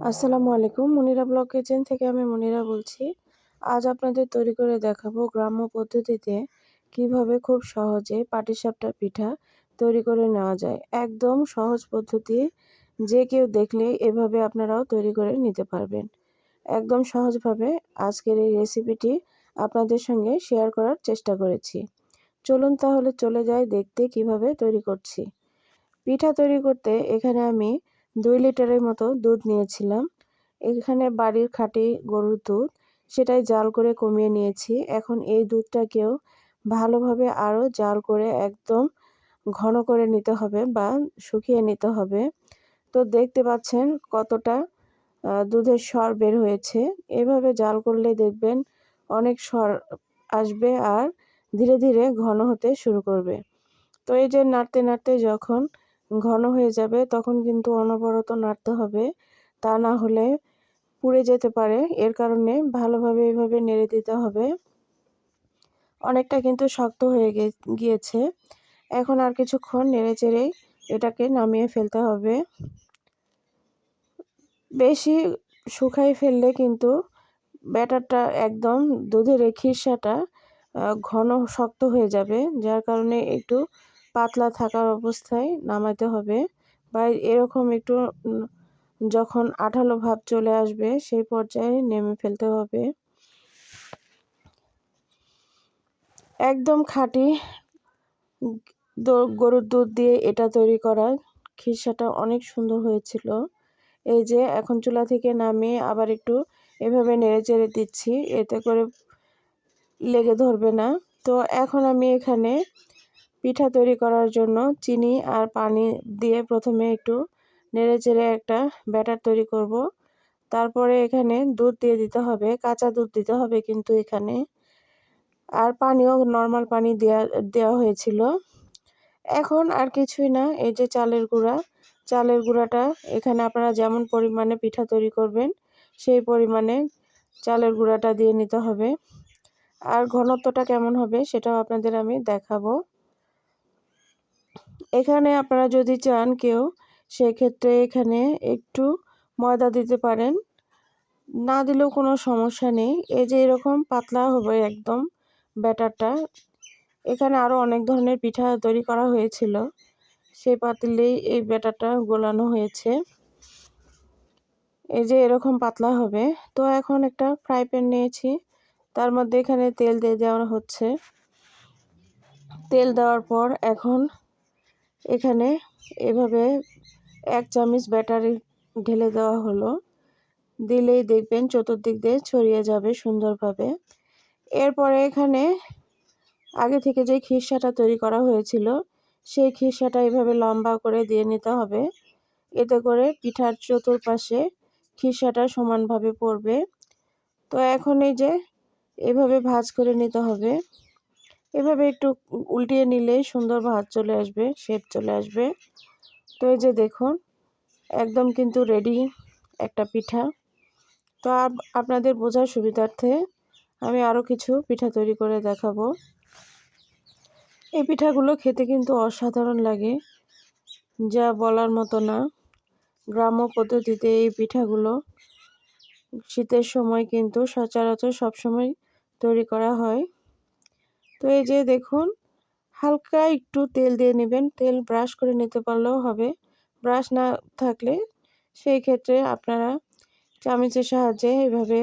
আসসালামু আলাইকুম। মুনিরা blog kitchen থেকে আমি মুনিরা বলছি। আজ আপনাদের তৈরি করে দেখাবো গ্রাম্য পদ্ধতিতে কিভাবে খুব সহজে পাটিসাপটা পিঠা তৈরি করে নেওয়া যায়। একদম সহজ পদ্ধতি, যে কেউ দেখলে এভাবে আপনারাও তৈরি করে নিতে পারবেন। একদম সহজভাবে আজকের এই রেসিপিটি আপনাদের সঙ্গে শেয়ার করার চেষ্টা করেছি। চলুন তাহলে চলে যাই দেখতে কিভাবে তৈরি করছি। পিঠা তৈরি করতে এখানে আমি 2 লিটারের মতো দুধ নিয়েছিলাম। এখানে বাড়ির খাঁটি গরুর দুধ, সেটাই জাল করে কমিয়ে নিয়েছি। এখন এই দুধটাকেও ভালোভাবে আরও জাল করে একদম ঘন করে নিতে হবে বা শুকিয়ে নিতে হবে। তো দেখতে পাচ্ছেন কতটা দুধের সর বের হয়েছে। এভাবে জাল করলে দেখবেন অনেক সর আসবে আর ধীরে ধীরে ঘন হতে শুরু করবে। তো এই যে নাড়তে নাড়তে যখন ঘন হয়ে যাবে তখন কিন্তু অনবরত নাড়তে হবে, তা না হলে পুড়ে যেতে পারে। এর কারণে ভালোভাবে এভাবে নেড়ে দিতে হবে। অনেকটা কিন্তু শক্ত হয়ে গিয়েছে। এখন আর কিছুক্ষণ নেড়ে চেড়ে এটাকে নামিয়ে ফেলতে হবে। বেশি শুকাই ফেললে কিন্তু ব্যাটারটা একদম দুধের এই খিরসাটা ঘন শক্ত হয়ে যাবে, যার কারণে একটু পাতলা থাকার অবস্থায় নামাতে হবে বা এরকম একটু যখন আঠালো ভাব চলে আসবে সেই পর্যায়ে নেমে ফেলতে হবে। একদম খাঁটি গরুর দুধ দিয়ে এটা তৈরি করা খিরসাটা অনেক সুন্দর হয়েছিল। এই যে এখন চুলা থেকে নামিয়ে আবার একটু এভাবে নেড়ে চেড়ে দিচ্ছি, এতে করে লেগে ধরবে না। তো এখন আমি এখানে পিঠা তৈরি করার জন্য চিনি আর পানি দিয়ে প্রথমে একটু নেড়ে চেড়ে একটা ব্যাটার তৈরি করব। তারপরে এখানে দুধ দিয়ে দিতে হবে, কাঁচা দুধ দিতে হবে কিন্তু এখানে। আর পানিও নর্মাল পানি দেওয়া হয়েছিল। এখন আর কিছুই না, এই যে চালের গুঁড়াটা এখানে আপনারা যেমন পরিমাণে পিঠা তৈরি করবেন সেই পরিমাণে চালের গুঁড়াটা দিয়ে নিতে হবে। আর ঘনত্বটা কেমন হবে সেটাও আপনাদের আমি দেখাবো। এখানে আপনারা যদি চান কেউ, সেক্ষেত্রে এখানে একটু ময়দা দিতে পারেন, না দিলেও কোনো সমস্যা নেই। এই যে এরকম পাতলা হবে একদম ব্যাটারটা। এখানে আরও অনেক ধরনের পিঠা তৈরি করা হয়েছিল, সেই পাতিলেই এই ব্যাটারটা গোলানো হয়েছে। এই যে এরকম পাতলা হবে। তো এখন একটা ফ্রাই প্যান নিয়েছি, তার মধ্যে এখানে তেল দিয়ে দেওয়া হচ্ছে। তেল দেওয়ার পর এখন এখানে এভাবে 1 চামচ ব্যাটার ঢেলে দেওয়া হলো। দিলেই দেখবেন চতুর্দিক দিয়ে ছড়িয়ে যাবে সুন্দরভাবে। এরপরে এখানে আগে থেকে যে খিরসাটা তৈরি করা হয়েছিল সেই খিরসাটা এভাবে লম্বা করে দিয়ে নিতে হবে। এতে করে পিঠার চতুর্পাশে খিরসাটা সমানভাবে পড়বে। তো এখন এই যে এভাবে ভাঁজ করে নিতে হবে। এভাবে একটু উল্টিয়ে নিলেই সুন্দর ভাঁজ চলে আসবে, শেপ চলে আসবে। তো এই যে দেখুন একদম কিন্তু রেডি একটা পিঠা। তো আপনাদের বোঝার সুবিধার্থে আমি আরও কিছু পিঠা তৈরি করে দেখাবো। এই পিঠাগুলো খেতে কিন্তু অসাধারণ লাগে, যা বলার মতো না। গ্রাম্য পদ্ধতিতে এই পিঠাগুলো শীতের সময় কিন্তু সচরাচর সবসময় তৈরি করা হয়। তো এই যে দেখুন হালকা একটু তেল দিয়ে নেবেন, তেল ব্রাশ করে নিতে পারলেও হবে। ব্রাশ না থাকলে সেই ক্ষেত্রে আপনারা চামচের সাহায্যে এভাবে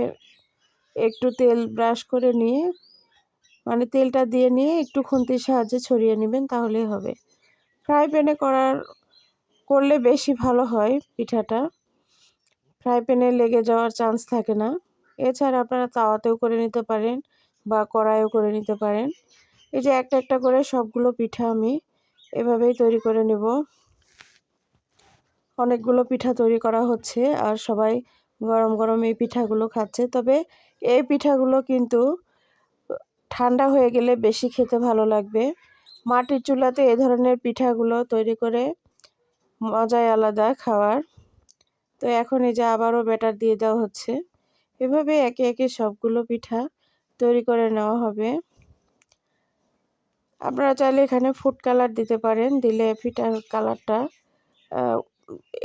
একটু তেল ব্রাশ করে নিয়ে, মানে তেলটা দিয়ে নিয়ে একটু খুন্তির সাহায্যে ছড়িয়ে নেবেন, তাহলেই হবে। ফ্রাই প্যানে করলে বেশি ভালো হয় পিঠাটা, ফ্রাই প্যানে লেগে যাওয়ার চান্স থাকে না। এছাড়া আপনারা তাওয়াতেও করে নিতে পারেন বা কড়াইও করে নিতে পারেন। এই যে একটা একটা করে সবগুলো পিঠা আমি এভাবেই তৈরি করে নেব। অনেকগুলো পিঠা তৈরি করা হচ্ছে আর সবাই গরম গরম এই পিঠাগুলো খাচ্ছে। তবে এই পিঠাগুলো কিন্তু ঠান্ডা হয়ে গেলে বেশি খেতে ভালো লাগবে। মাটির চুলাতে এ ধরনের পিঠাগুলো তৈরি করে মজাই আলাদা খাওয়ার। তো এখন এই যে আবারও ব্যাটার দিয়ে দেওয়া হচ্ছে। এভাবে একে একে সবগুলো পিঠা তৈরি করে নেওয়া হবে। আপনারা চাইলে এখানে ফুড কালার দিতে পারেন, দিলে পিঠার কালারটা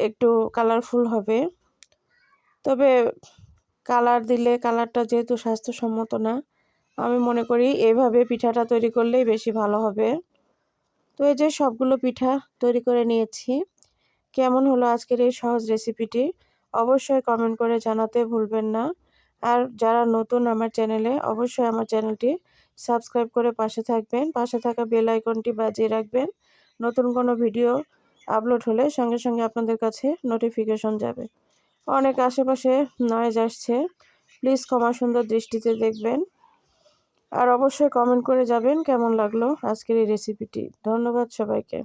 একটু কালারফুল হবে। তবে কালার দিলে কালারটা যেহেতু স্বাস্থ্যসম্মত না, আমি মনে করি এভাবে পিঠাটা তৈরি করলেই বেশি ভালো হবে। তো এই যে সবগুলো পিঠা তৈরি করে নিয়েছি। কেমন হলো আজকের এই সহজ রেসিপিটি অবশ্যই কমেন্ট করে জানাতে ভুলবেন না। আর যারা নতুন আমার চ্যানেলে, অবশ্যই আমার চ্যানেলটি সাবস্ক্রাইব করে পাশে থাকবেন। পাশে থাকা বেল আইকনটি বাজিয়ে রাখবেন। নতুন কোনো ভিডিও আপলোড হলে সঙ্গে সঙ্গে আপনাদের কাছে নোটিফিকেশন যাবে। অনেক আশেপাশে নয়েজ আসছে, প্লিজ ক্ষমা সুন্দর দৃষ্টিতে দেখবেন। আর অবশ্যই কমেন্ট করে যাবেন কেমন লাগলো আজকের এই রেসিপিটি। ধন্যবাদ সবাইকে।